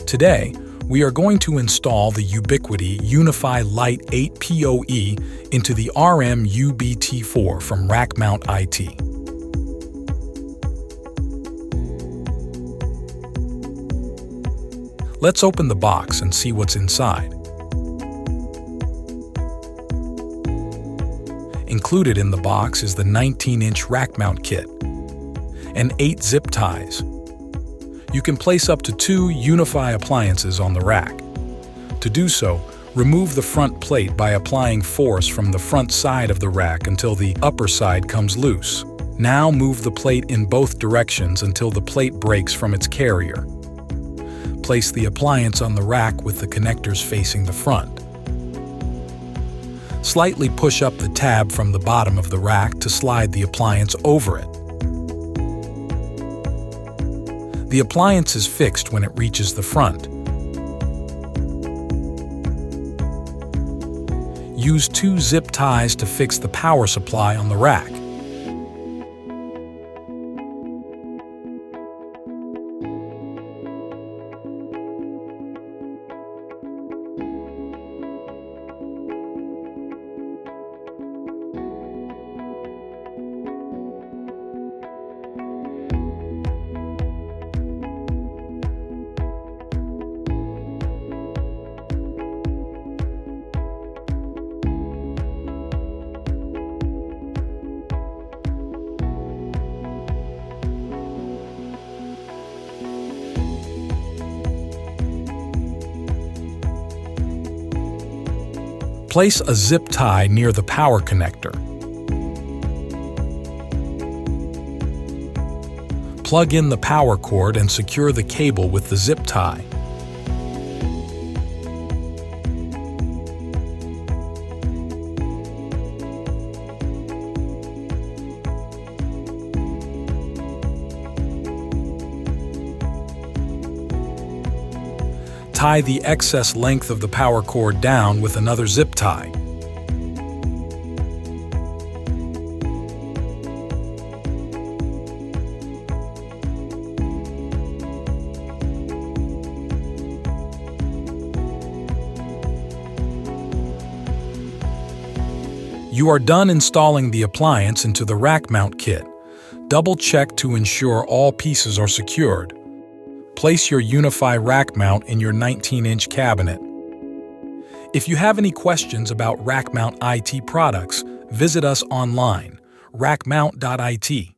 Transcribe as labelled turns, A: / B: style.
A: Today, we are going to install the Ubiquiti Unifi Lite 8 PoE into the RM-UB-T4 from Rackmount.IT. Let's open the box and see what's inside. Included in the box is the 19-inch rack mount kit and 8 zip ties. You can place up to 2 Unifi appliances on the rack. To do so, remove the front plate by applying force from the front side of the rack until the upper side comes loose. Now move the plate in both directions until the plate breaks from its carrier. Place the appliance on the rack with the connectors facing the front. Slightly push up the tab from the bottom of the rack to slide the appliance over it. The appliance is fixed when it reaches the front. Use 2 zip ties to fix the power supply on the rack. Place a zip tie near the power connector. Plug in the power cord and secure the cable with the zip tie. Tie the excess length of the power cord down with another zip tie. You are done installing the appliance into the rack mount kit. Double check to ensure all pieces are secured. Place your Unifi rack mount in your 19-inch cabinet. If you have any questions about Rackmount.IT products, visit us online, Rackmount.IT.